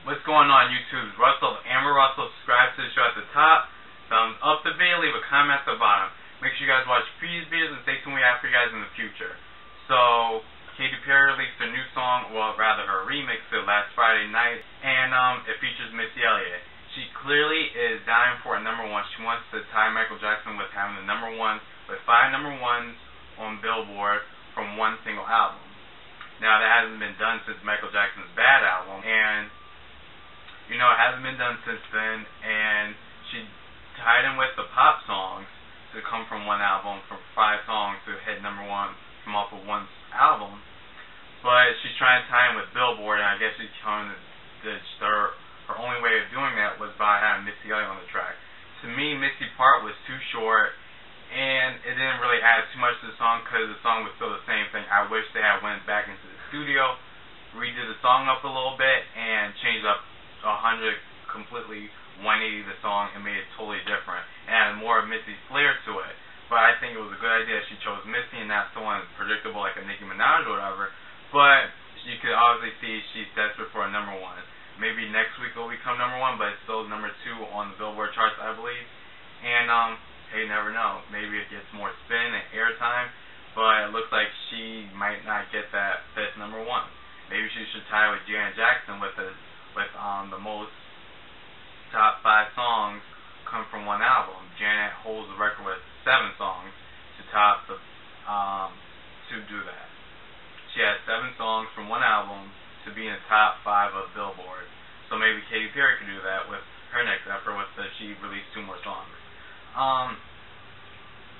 What's going on, YouTube? Russell, AmbeRussell. Subscribe to the show at the top. Thumbs up the video. Leave a comment at the bottom. Make sure you guys watch previous videos and stay tuned. We have for you guys in the future. So, Katy Perry released her new song, well, rather her remix of it last Friday night, and it features Missy Elliott. She clearly is dying for a #1. She wants to tie Michael Jackson with having the #1, with 5 #1s on Billboard from one single album. Now, that hasn't been done since Michael Jackson's Bad album, and it hasn't been done since then, and she tied in with the pop songs to come from one album, from 5 songs to hit #1 from off of one album, but she's trying to tie in with Billboard, and I guess she's telling that her only way of doing that was by having Missy Elliott on the track. To me, Missy's part was too short, and it didn't really add too much to the song because the song was still the same thing. I wish they had went back into the studio, redid the song up a little bit, and changed up 180 the song and made it totally different and added more of Missy's flair to it. But I think it was a good idea she chose Missy and not someone predictable like a Nicki Minaj or whatever. But you could obviously see she's desperate for a #1. Maybe next week it'll become #1, but it's still #2 on the Billboard charts, I believe. And hey, you never know. Maybe it gets more spin and airtime, but it looks like she might not get that fifth #1. Maybe she should tie with Janet Jackson with the most top 5 songs come from one album. Janet holds the record with 7 songs to top the to do that. She has 7 songs from one album to be in the top 5 of Billboard. So maybe Katy Perry could do that with her next effort she released 2 more songs.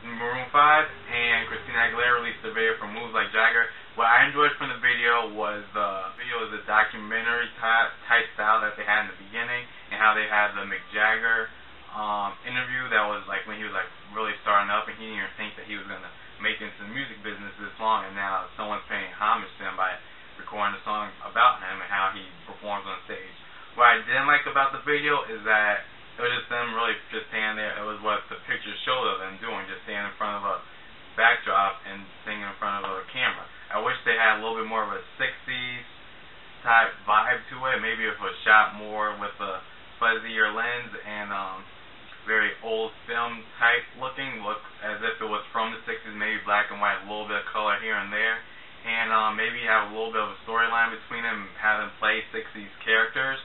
Maroon 5 and Christina Aguilera released a video for Moves Like Jagger. What I enjoyed from the video was the documentary type style that they had in the beginning, and how they had the Mick Jagger interview that was like when he was like really starting up, and he didn't even think that he was gonna make it into the music business this long, and now someone's paying homage to him by recording a song about him and how he performs on stage. What I didn't like about the video is that it was just them really just standing there. It was what the pictures showed of them doing, just standing in front of a backdrop and singing in front of a camera. I wish they had a little bit more of a 60s type vibe to it. Maybe if it was shot more with a fuzzier lens and very old film type looking, look as if it was from the 60s, maybe black and white, a little bit of color here and there, and maybe have a little bit of a storyline between them, have them play 60s characters.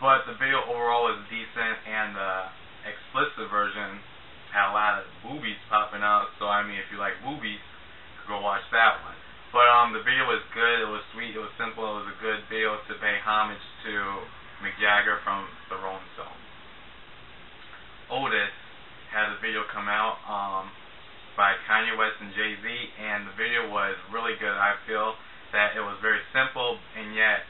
But the video overall was decent, and the explicit version had a lot of boobies popping out, so I mean, if you like boobies, you could go watch that one. But the video was good, it was sweet, it was simple, it was a good video to pay homage to Mick Jagger from the Rolling Stones. Otis had a video come out by Kanye West and Jay-Z, and the video was really good. I feel that it was very simple and yet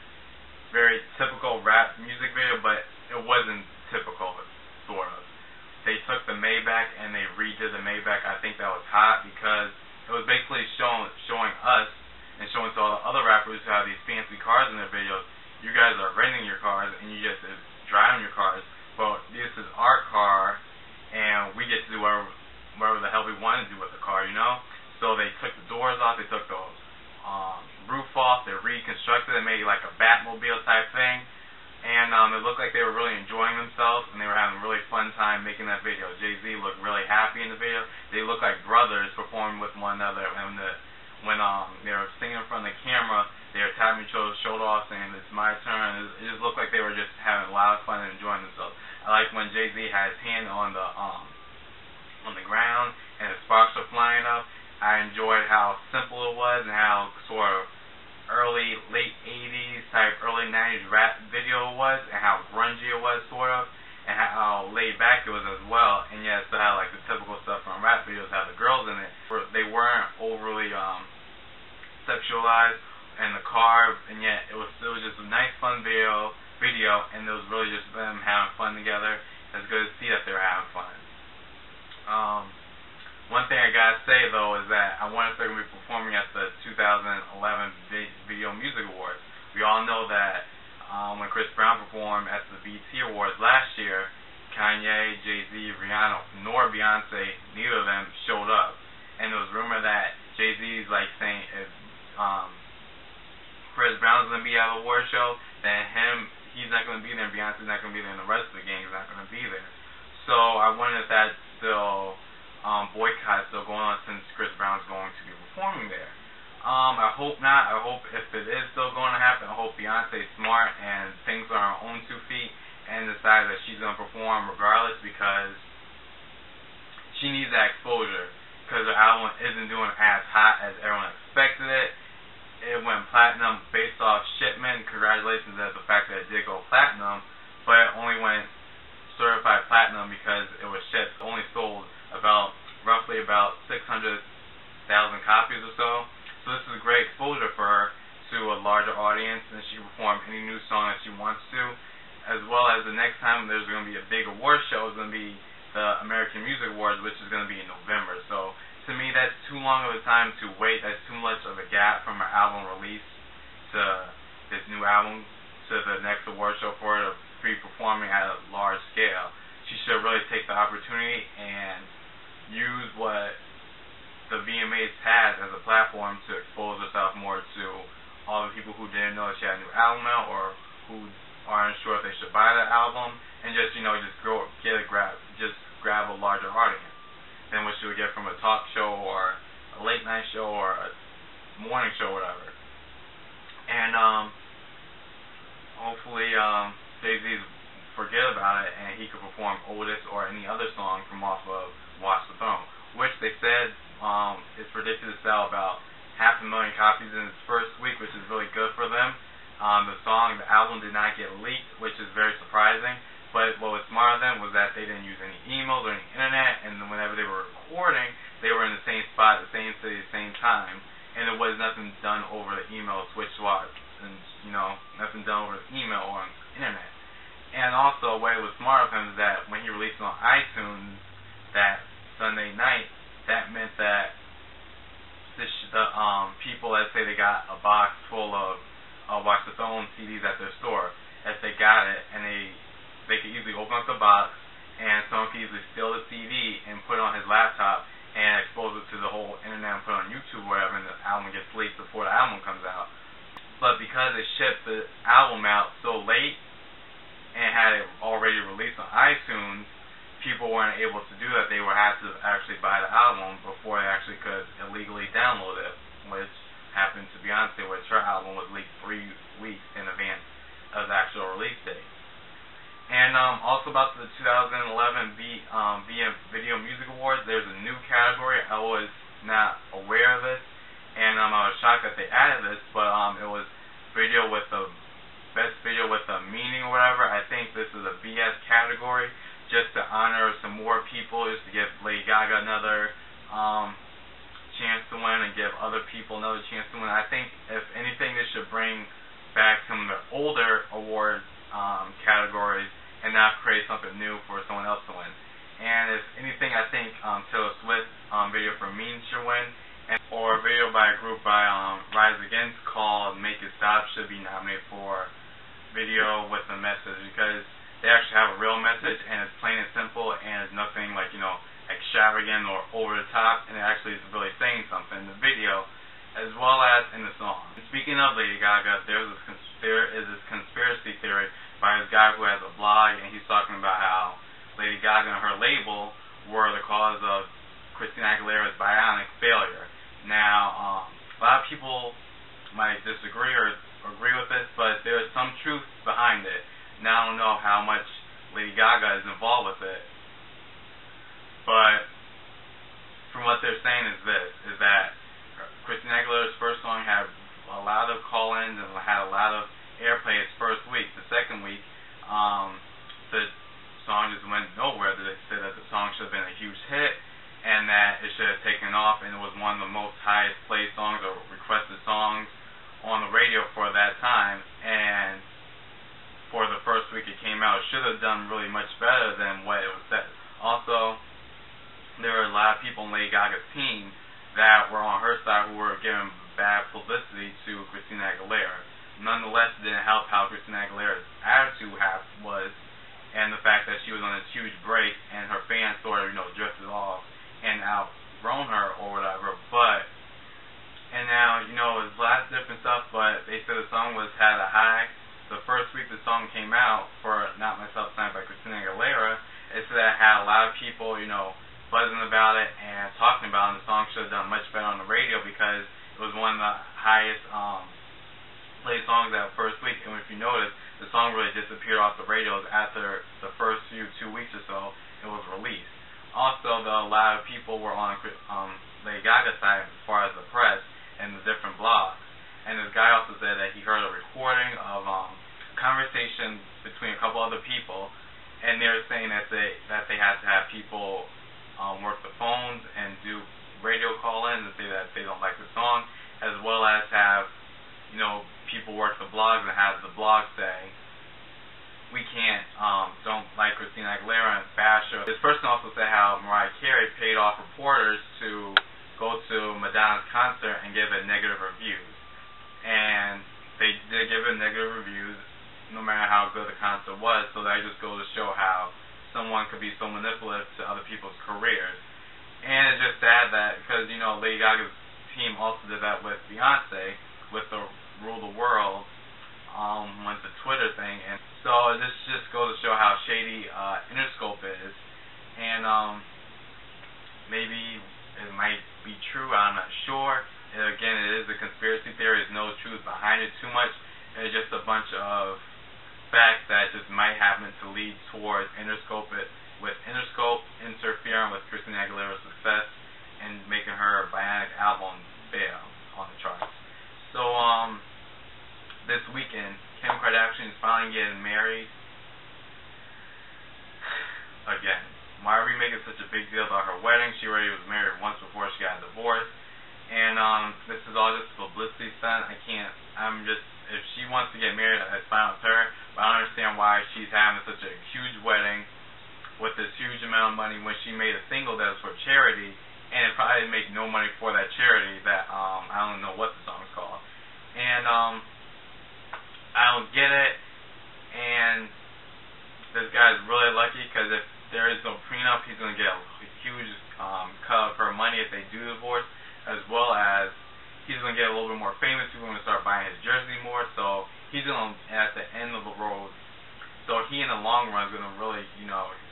very typical rap music video, but it wasn't typical, sort of. They took the Maybach and they redid the Maybach. I think that was hot because it was basically showing us and showing to all the other rappers who have these fancy cars in their videos. You guys are renting your cars and you just driving your cars. Well, this is our car, and we get to do whatever the hell we want to do with the car, So they took the doors off, they took the roof off, they reconstructed it, made like a Batmobile type thing, and it looked like they were really enjoying themselves, and they were having a really fun time making that video. Jay-Z looked really happy in the video. They looked like brothers performing with one another, and when they were singing in front of the camera, they were tapping each other's shoulder off, saying, "It's my turn." It just looked like they were just having a lot of fun and enjoying themselves. I like when Jay-Z had his hand on the ground and the sparks were flying up. I enjoyed how simple it was and how sort of late 80s type, early 90s rap video it was, and how grungy it was, sort of, and how laid back it was as well. And yet it still had like the typical stuff from rap videos, had the girls in it. They weren't overly sexualized in the car, and yet it was still just a nice fun video, and it was really just them having fun together. It's good to see that they were having fun. One thing I gotta say though is that I wonder if they're gonna be performing at the 2011 Video Music Awards. We all know that when Chris Brown performed at the BET Awards last year, Kanye, Jay-Z, Rihanna, nor Beyonce, neither of them showed up. And there was rumor that Jay-Z's like saying if Chris Brown's gonna be at the award show, then he's not going going to be there and Beyonce's not going to be there and the rest of the gang is not going to be there. So I wonder if that's still boycott still going on since Chris Brown's going to be performing there. I hope not. I hope if it is still going to happen, I hope Beyonce's smart and thinks on her own 2 feet and decides that she's going to perform regardless because she needs that exposure because her album isn't doing as hot as everyone expected it. It went platinum based off shipment. Congratulations at the fact that it did go platinum, but it only went certified platinum because it was shipped. It only sold roughly about 600,000 copies or so. So this is a great exposure for her to a larger audience, and she can perform any new song that she wants to, as well as the next time there's going to be a big award show is going to be the American Music Awards, which is going to be in November. So to me, that's too long of a time to wait. That's too much of a gap from her album release to this new album to the next award show for her to be performing at a large scale. She should really take the opportunity and use what the VMAs has as a platform to expose herself more to all the people who didn't know that she had a new album out or who aren't sure if they should buy the album, and just grab a larger audience than what she would get from a talk show or a late night show or a morning show or whatever. And hopefully Jay-Z forget about it and he could perform Otis or any other song from off of RThe Throne, which they said is predicted to sell about 500,000 copies in its first week, which is really good for them. The album did not get leaked, which is very surprising, but what was smart of them was that they didn't use any emails or any internet, and whenever they were recording, they were in the same spot, the same city, the same time, and there was nothing done over the email switch swaps, and nothing done over the email or on the internet. And also, what was smart of him is that when he released it on iTunes that Sunday night, that meant that the people, let's say they got a box full of RThe Throne CDs at their store, if they got it and they could easily open up the box and someone could easily steal the CD and put it on his laptop and expose it to the whole internet and put it on YouTube or whatever, and the album gets leaked before the album comes out. But because they shipped the album out so late and had it already released on iTunes, people weren't able to do that. They would have to actually buy the album before they actually could illegally download it, which happened to Beyonce, which her album was leaked 3 weeks in advance of the actual release date. And also about the 2011 Video Music Awards, there's a new category. I was not aware of this, and I was shocked that they added this, but it was video with the best video with a meaning or whatever. I think this is a BS category, just to honor some more people, just to give Lady Gaga another chance to win and give other people another chance to win. I think, if anything, this should bring back some of the older award categories and not create something new for someone else to win. And if anything, I think Taylor Swift video for Mean should win, or a video by a group by Rise Against called Make It Stop should be nominated for video with a message, because they actually have a real message and it's plain and simple and it's nothing like, extravagant or over the top, and it actually is really saying something in the video as well as in the song. And speaking of Lady Gaga, there is this conspiracy theory by this guy who has a blog, and he's talking about how Lady Gaga and her label were the cause of Christina Aguilera's Bionic failure. Now, a lot of people might disagree or agree with this, but there is some truth behind it. Now, I don't know how much Lady Gaga is involved with it, but from what they're saying is that Christina Aguilera's first song had a lot of call-ins and had a lot of airplay its first week. The second week, the song just went nowhere. They said that the song should have been a huge hit and that it should have taken off, and it was one of the most highest played songs or requested songs on the radio for that time. And for the first week it came out, it should have done really much better than what it was said. Also, there were a lot of people in Lady Gaga's team that were on her side who were giving bad publicity to Christina Aguilera. Nonetheless, it didn't help how Christina Aguilera's attitude was, and the fact that she was on this huge break and her fans sort of, drifted off and outgrown her or whatever. But, and now, there's lots of different stuff, but they said the song had a high. The first week the song came out, out for Not Myself Tonight by Christina Aguilera is that it had a lot of people, buzzing about it and talking about it. And the song should have done much better on the radio because it was one of the highest played songs that first week. And if you notice, the song really disappeared off the radios after the first 2 weeks or so it was released. Also, a lot of people were on Lady Gaga side as far as the press and the different blogs. And this guy also said that he heard a recording of a conversation between a couple other people, and they were saying that they had to have people work the phones and do radio call-ins and say that they don't like the song, as well as have people work the blogs and have the blog say, we can't, don't like Christina Aguilera and bash her. This person also said how Mariah Carey paid off reporters to go to Madonna's concert and give it negative reviews. And they did give it negative reviews no matter how good the concert was, so that just goes to show how someone could be so manipulative to other people's careers. And it's just sad that, because, Lady Gaga's team also did that with Beyonce, with the Rule the World, went the Twitter thing, and so this just goes to show how shady Interscope is, and maybe it might be true, I'm not sure. And again, it is a conspiracy theory, there's no truth behind it too much, it's just a bunch of facts that just might happen to lead towards Interscope interfering with Christina Aguilera's success and making her Bionic album fail on the charts. So, this weekend, Kim Kardashian is finally getting married. Again, why are we making such a big deal about her wedding? She already was married once before she got divorced. And this is all just a publicity stunt. If she wants to get married, that's fine with her. But I don't understand why she's having such a huge wedding with this huge amount of money when she made a single that was for charity, and it probably make no money for that charity that, I don't know what the song's called. And, I don't get it, and this guy's really lucky because if there is no prenup, he's going to get a huge cut of her money if they do divorce, as well as he's going to get a little bit more famous. People are going to start buying his jersey more, so he's going to, at the end of the road, so he in the long run is going to really,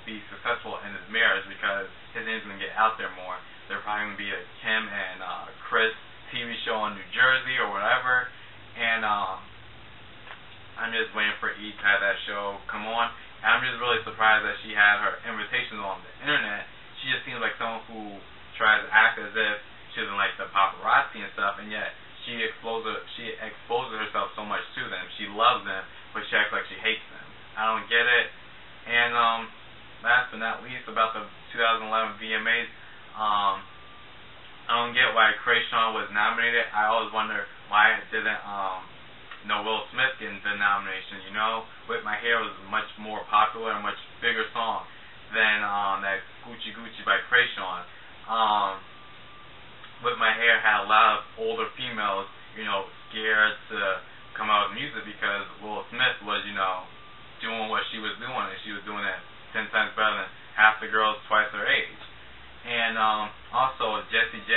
be successful in his marriage because his name's going to get out there more. There's probably going to be a Kim and Chris TV show on New Jersey or whatever, and I'm just waiting for E to have that show come on. And I'm just really surprised that she had her invitations on the internet. She just seems like someone who tries to act as if she doesn't like the paparazzi and stuff, and yet she exposes herself so much to them. She loves them, but she acts like she hates them. I don't get it. And last but not least, about the 2011 VMAs, I don't get why Kreayshawn was nominated. I always wonder why didn't Will Smith getting the nomination. With My Hair was a much more popular and much bigger song than that Gucci Gucci by Kreayshawn. With My Hair had a lot of older females, scared to come out with music because Will Smith was, doing what she was doing, and she was doing it 10 times better than half the girls twice her age. And also Jessie J,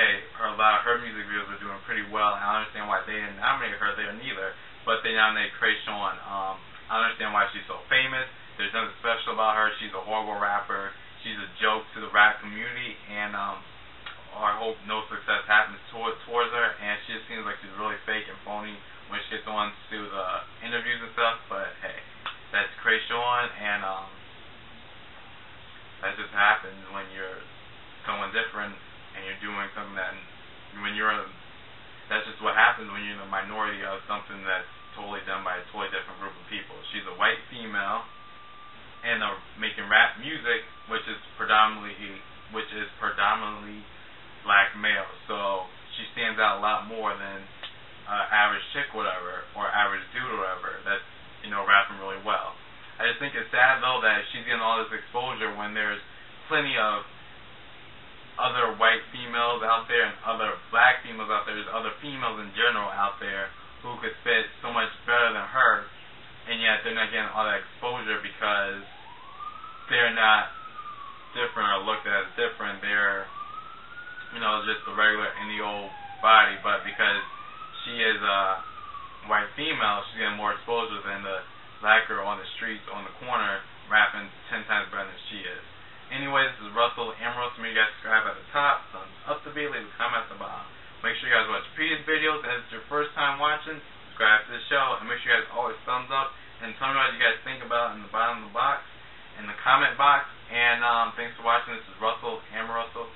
a lot of her music videos were doing pretty well. I don't understand why they didn't nominate her there neither, but they nominated Kreayshawn. I don't understand why she's so famous. There's nothing special about her. She's a horrible rapper. She's a joke to the rap community, and I hope no success happens towards her. And she just seems like she's really fake and phony when she gets on to the interviews and stuff. But hey, that's Kreayshawn, and that just happens when you're someone different and you're doing something that that's just what happens when you're in the minority of something that's totally done by a totally different group of people. She's a white female and making rap music, which is predominantly black male, so she stands out a lot more than average chick, whatever, or average dude, or whatever, that's rapping really well. I just think it's sad though that she's getting all this exposure when there's plenty of other white females out there and other black females out there. There's other females in general out there who could spit so much better than her, and yet they're not getting all that exposure because they're not different or looked at as different. They're, just a regular any old body, but because she is a white female, she's getting more exposure than the black girl on the streets, on the corner, rapping 10 times better than she is. Anyways, this is Russell, AmbeRussell. Make sure you guys subscribe at the top, thumbs up the video, leave a comment at the bottom. Make sure you guys watch previous videos, and if it's your first time watching, subscribe to the show, and make sure you guys always thumbs up, and tell me what you guys think about it in the bottom of the box, in the comment box, and thanks for watching. This is Russell, AmbeRussell.